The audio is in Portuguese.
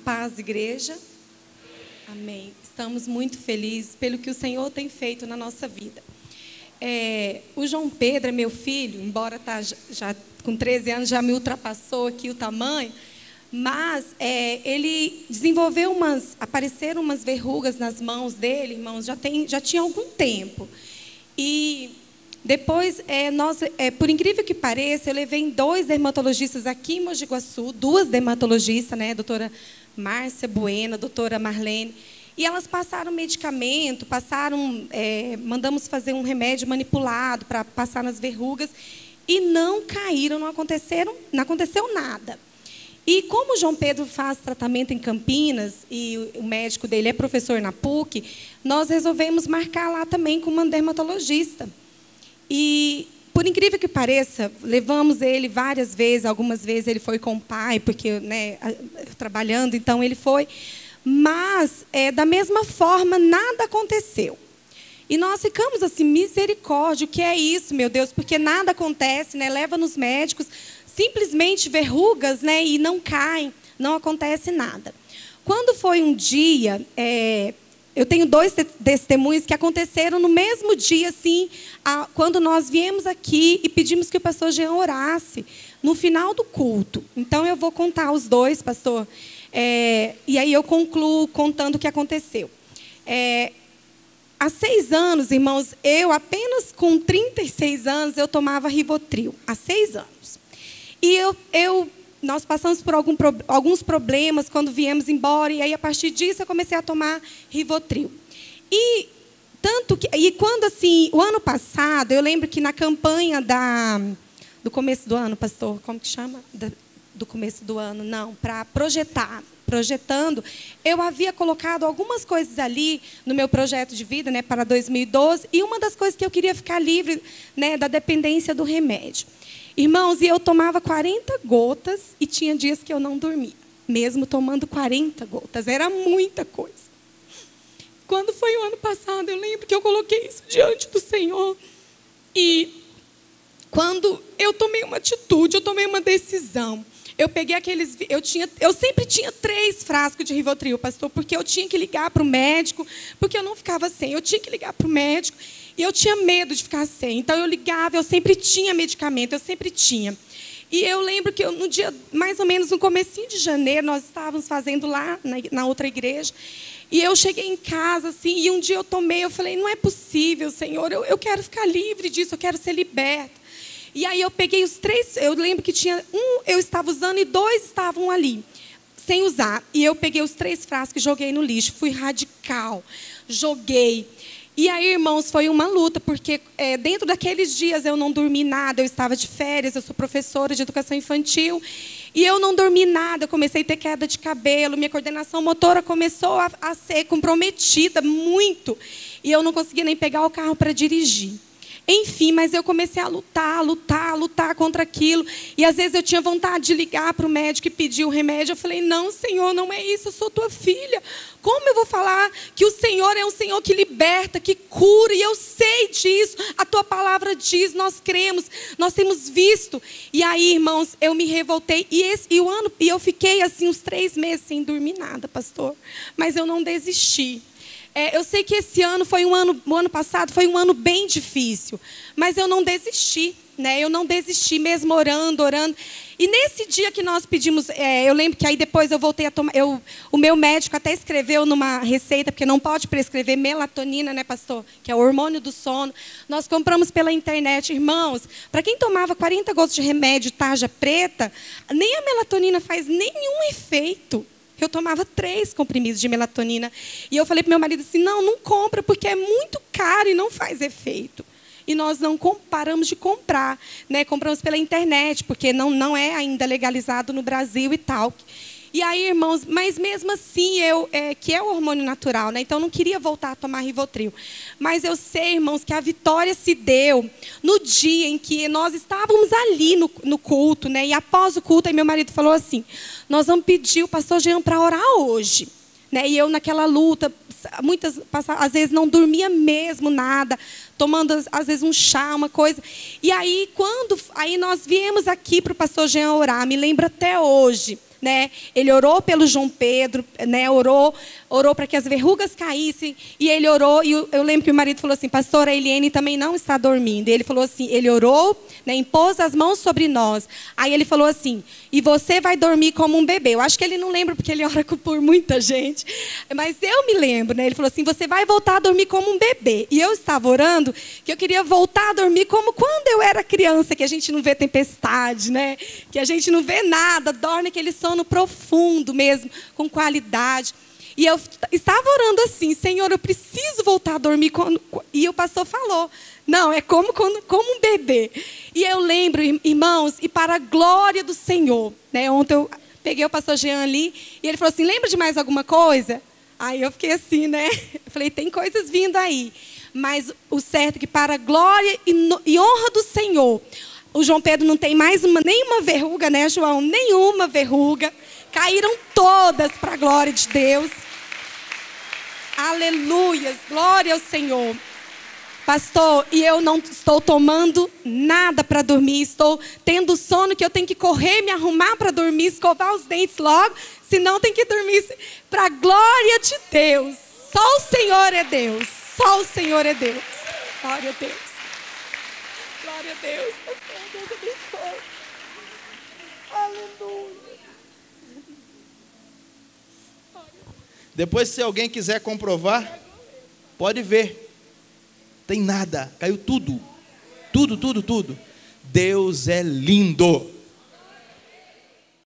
paz, igreja. Amém. Estamos muito felizes pelo que o Senhor tem feito na nossa vida. O João Pedro é meu filho, embora tá já com 13 anos, já me ultrapassou aqui o tamanho, mas ele desenvolveu apareceram umas verrugas nas mãos dele, irmãos, já tinha algum tempo. E depois, por incrível que pareça, eu levei em 2 dermatologistas aqui em Mogi Guaçu, 2 dermatologistas, né, a doutora Márcia Bueno, a doutora Marlene, e elas passaram medicamento, mandamos fazer um remédio manipulado para passar nas verrugas, e não caíram, não aconteceu nada. E como o João Pedro faz tratamento em Campinas, e o médico dele é professor na PUC, nós resolvemos marcar lá também com uma dermatologista. E, por incrível que pareça, levamos ele várias vezes, algumas vezes ele foi com o pai, porque, né, trabalhando, então ele foi. Mas, da mesma forma, nada aconteceu. E nós ficamos assim, misericórdia, o que é isso, meu Deus? Porque nada acontece, né? Leva nos médicos, simplesmente verrugas, né? E não caem, não acontece nada. Quando foi um dia, eu tenho 2 testemunhos que aconteceram no mesmo dia, assim, quando nós viemos aqui e pedimos que o pastor Jean orasse, no final do culto. Então, eu vou contar os 2, pastor, e aí eu concluo contando o que aconteceu. Há 6 anos, irmãos, apenas com 36 anos, eu tomava Rivotril. Há 6 anos. E nós passamos por alguns problemas quando viemos embora, e aí, a partir disso, eu comecei a tomar Rivotril. E quando, assim, o ano passado, eu lembro que na campanha do começo do ano, pastor, como que chama? Do começo do ano, não, para projetando, eu havia colocado algumas coisas ali no meu projeto de vida, né, para 2012, e uma das coisas que eu queria ficar livre, né, da dependência do remédio. Irmãos, e eu tomava 40 gotas e tinha dias que eu não dormia, mesmo tomando 40 gotas, era muita coisa. Quando foi o ano passado, eu lembro que eu coloquei isso diante do Senhor, e quando eu tomei uma atitude, eu tomei uma decisão. Eu peguei eu sempre tinha 3 frascos de Rivotril, pastor, porque eu tinha que ligar para o médico, porque eu não ficava sem. Eu tinha que ligar para o médico e eu tinha medo de ficar sem. Então, eu ligava, eu sempre tinha medicamento, eu sempre tinha. E eu lembro que no dia, mais ou menos no comecinho de janeiro, nós estávamos fazendo lá na outra igreja, e eu cheguei em casa, assim, e um dia eu falei, não é possível, Senhor, eu quero ficar livre disso, eu quero ser liberta. E aí eu peguei os 3, eu lembro que tinha eu estava usando e 2 estavam ali, sem usar. E eu peguei os 3 frascos e joguei no lixo. Fui radical, joguei. E aí, irmãos, foi uma luta, porque dentro daqueles dias eu não dormi nada, eu estava de férias, eu sou professora de educação infantil, e eu não dormi nada, eu comecei a ter queda de cabelo, minha coordenação motora começou a ser comprometida muito, e eu não conseguia nem pegar o carro para dirigir. Enfim, mas eu comecei a lutar contra aquilo. E às vezes eu tinha vontade de ligar para o médico e pedir o remédio. Eu falei, não, Senhor, não é isso, eu sou tua filha. Como eu vou falar que o Senhor é um Senhor que liberta, que cura? E eu sei disso, a tua palavra diz, nós cremos, nós temos visto. E aí, irmãos, eu me revoltei. E eu fiquei assim uns 3 meses sem dormir nada, pastor. Mas eu não desisti. Eu sei que esse ano o ano passado foi um ano bem difícil, mas eu não desisti, né? Eu não desisti mesmo orando. E nesse dia que nós pedimos, eu lembro que aí depois eu voltei a tomar, o meu médico até escreveu numa receita, porque não pode prescrever melatonina, né, pastor? Que é o hormônio do sono. Nós compramos pela internet, irmãos. Para quem tomava 40 gotas de remédio tarja preta, nem a melatonina faz nenhum efeito. Eu tomava 3 comprimidos de melatonina. E eu falei para meu marido assim, não compra, porque é muito caro e não faz efeito. E nós não paramos de comprar, né? Compramos pela internet, porque não é ainda legalizado no Brasil e tal. E aí, irmãos, mas mesmo assim, que é o hormônio natural, né? Então, eu não queria voltar a tomar Rivotril. Mas eu sei, irmãos, que a vitória se deu no dia em que nós estávamos ali no culto, né? E após o culto, aí meu marido falou assim, nós vamos pedir o pastor Jean para orar hoje. Né? E eu naquela luta, às vezes não dormia mesmo nada, tomando às vezes um chá, uma coisa. E aí, aí nós viemos aqui para o pastor Jean orar, me lembro até hoje. né? Ele orou pelo João Pedro, né? Orou para que as verrugas caíssem. E ele orou, e eu lembro que o marido falou assim, pastora, a Eliane também não está dormindo. E ele falou assim, ele orou, né? Impôs as mãos sobre nós. Aí ele falou assim, e você vai dormir como um bebê. Eu acho que ele não lembra, porque ele ora por muita gente. Mas eu me lembro, né? Ele falou assim, você vai voltar a dormir como um bebê. E eu estava orando que eu queria voltar a dormir como quando eu era criança, que a gente não vê tempestade, né? Que a gente não vê nada, dorme aquele sono profundo mesmo, com qualidade. E eu estava orando assim, Senhor, eu preciso voltar a dormir. E o pastor falou, não, é como um bebê. E eu lembro, irmãos, e para a glória do Senhor, né? Ontem eu peguei o pastor Jean ali, e ele falou assim, lembra de mais alguma coisa? Aí eu fiquei assim, né? Eu falei, tem coisas vindo aí. Mas o certo é que para a glória e honra do Senhor, o João Pedro não tem mais nenhuma verruga, né, João? Nenhuma verruga. Caíram todas para a glória de Deus. Aleluias, glória ao Senhor. Pastor, e eu não estou tomando nada para dormir. Estou tendo sono que eu tenho que correr, me arrumar para dormir, escovar os dentes logo. Senão tem que dormir para a glória de Deus. Só o Senhor é Deus. Só o Senhor é Deus. Glória a Deus. Glória a Deus. Deus abençoe. Aleluia. Depois, se alguém quiser comprovar, pode ver. Tem nada. Caiu tudo. Tudo. Deus é lindo.